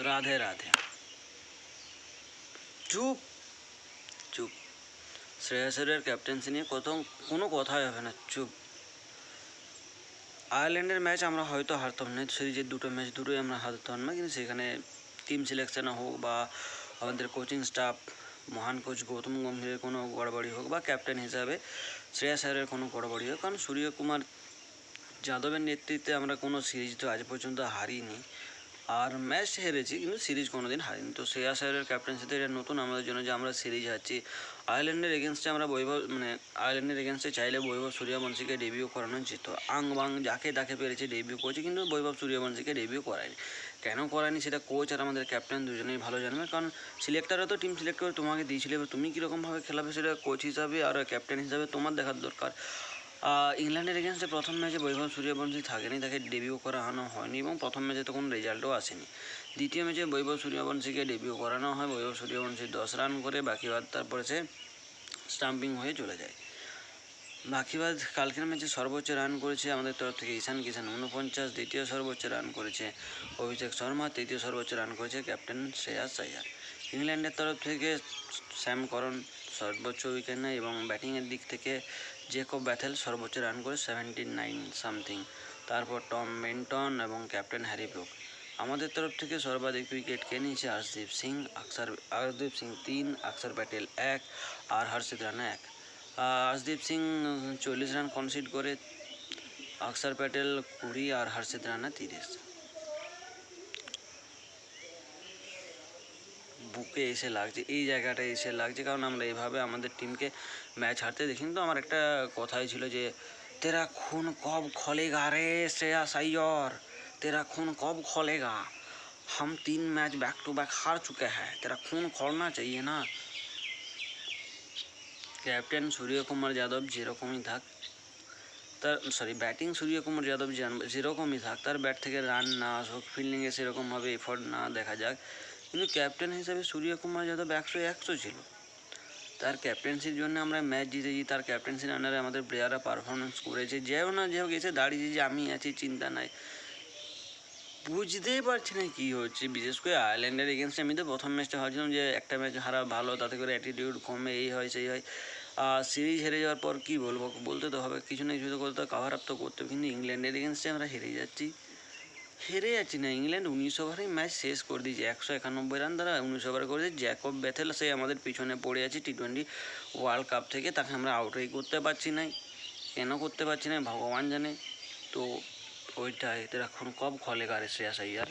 রাধে রাধে। চুপ চুপ। শ্রেয়াস আয়ারের ক্যাপ্টেন্সি নিয়ে কোনো কথাই হবে না, চুপ। আয়ারল্যান্ডের ম্যাচ আমরা হয়তো হারতাম না, সিরিজের দুটো ম্যাচ দুটোই আমরা হারতাম না, কিন্তু সেখানে টিম সিলেকশনে হোক বা আমাদের কোচিং স্টাফ, মহান কোচ গৌতম গম্ভীরের কোনো গড়বড়ি হোক বা ক্যাপ্টেন হিসাবে শ্রেয়াস আয়ারের কোনো গড়বড়ি হোক, কারণ সূর্যকুমার যাদবের নেতৃত্বে আমরা কোনো সিরিজ তো আজ পর্যন্ত হারিনি। আর ম্যাচ হেরেছি কিন্তু সিরিজ কোনো দিন হারিনি। তো শ্রেয়াস আয়ারের ক্যাপ্টেন্সিতে এটা নতুন আমাদের জন্য যে আমরা সিরিজ হারছি। আয়ারল্যান্ডের এগেনস্টে আমরা আয়ারল্যান্ডের এগেনস্টে চাইলে বৈভব সূর্যবংশীকে ডেবিউ করানো যেত। আং বাং যাকে তাকে পেরেছে ডেবিউ করেছে, কিন্তু বৈভব সূর্যবংশীকে ডেবিউ করায়নি। কেন করায়নি সেটা কোচ আর আমাদের ক্যাপ্টেন দুজনেই ভালো জানবে, কারণ সিলেক্টররা তো টিম সিলেক্ট করে তোমাকে দিয়েছিল, এবার তুমি কীরকমভাবে খেলাবে সেটা কোচ হিসাবে আর ক্যাপ্টেন হিসাবে তোমার দেখার দরকার। ইংল্যান্ডের এগেনস্টে প্রথম ম্যাচে বৈভব সূর্যবংশী থাকেনি, তাকে ডেবিউ করানো হয়নি এবং প্রথম ম্যাচে তো কোনো রেজাল্টও আসেনি। দ্বিতীয় ম্যাচে বৈভব সূর্যবংশীকে ডেবিউ করানো হয়, বৈভব সূর্যবংশী 10 রান করে, বাকিবাদ তারপরে সে স্টাম্পিং হয়ে চলে যায়। বাকিবাদ কালকের ম্যাচে সর্বোচ্চ রান করেছে আমাদের তরফ থেকে ঈশান কিষান 49, দ্বিতীয় সর্বোচ্চ রান করেছে অভিষেক শর্মা, তৃতীয় সর্বোচ্চ রান করেছে ক্যাপ্টেন শ্রেয়াস আয়ার। ইংল্যান্ডের তরফ থেকে স্যাম করন সর্বোচ্চ উইকেট নেয় এবং ব্যাটিংয়ের দিক থেকে জেকব ব্যাথেল সর্বোচ্চ রান করে 79 সামথিং, তারপর টম বেন্টন এবং ক্যাপ্টেন হ্যারি ব্রুক। আমাদের তরফ থেকে সর্বাধিক উইকেট কে নিয়েছে হর্ষদীপ সিং 3, অক্ষর প্যাটেল 1 আর হর্ষিত রানা 1। হর্ষদীপ সিং 40 রান কনসিড করে, অক্ষর প্যাটেল 20 আর হর্ষিত রানা 30। বুকে এসে লাগছে, এই জায়গাটায় এসে লাগছে, কারণ আমরা এভাবে আমাদের টিমকে ম্যাচ হারতে দেখিনি। তো আমার একটা কথাই ছিল যে তেরা খুন কব খলেগা রে শ্রেয়াস আয়ার, तेरा खून कब खोलेगा, हम 3 मैच बैक टू बैक हार चुके हैं, तेरा खून खोलना चाहिए ना। ক্যাপ্টেন সূর্যকুমার যাদব যেরকমই থাক, ব্যাটিং সূর্যকুমার যাদব যেরকমই থাক, তার ব্যাট থেকে রান না আসুক, ফিল্ডিংয়ে সেরকমভাবে এফোর্ট না দেখা যাক, কিন্তু ক্যাপ্টেন হিসাবে সূর্যকুমার যাদব 100 ছিল। তার ক্যাপ্টেন্সির জন্য আমরা ম্যাচ জিতেছি, তার ক্যাপ্টেন্সির আন্ডারে আমাদের প্লেয়াররা পারফরমেন্স করেছে, যেও না যে হোক এসে দাঁড়িয়েছে যে আমি আছি, চিন্তা নাই। বুঝতেই পারছি না কী হচ্ছে, বিশেষ করে আয়ারল্যান্ডের এগেনস্টে। আমি তো প্রথম ম্যাচটা ভাবছিলাম যে একটা ম্যাচ হারা ভালো, তাতে করে অ্যাটিটিউড কমে, এই হয় সেই হয়। সিরিজ হেরে যাওয়ার পর কী বলবো, বলতে তো হবে কিছু না কিছু তো করতে, কাভার আপ তো করতে হবে, কিন্তু ইংল্যান্ডের এগেনস্টে আমরা হেরে যাচ্ছি না। ইংল্যান্ড 19 ওভারেই ম্যাচ শেষ করে দিয়েছে, 191 রান দ্বারা 19 ওভারে করেছে। জ্যাকব ব্যাথেল সে আমাদের পিছনে পড়ে আছে T20 ওয়ার্ল্ড কাপ থেকে, তাকে আমরা আউটই করতে পারছি না। কেন করতে পারছি না ভগবান জানে। তো ওইটাই, তেরা খুন কব খোলেগা রে শ্রেয়াস আয়ার।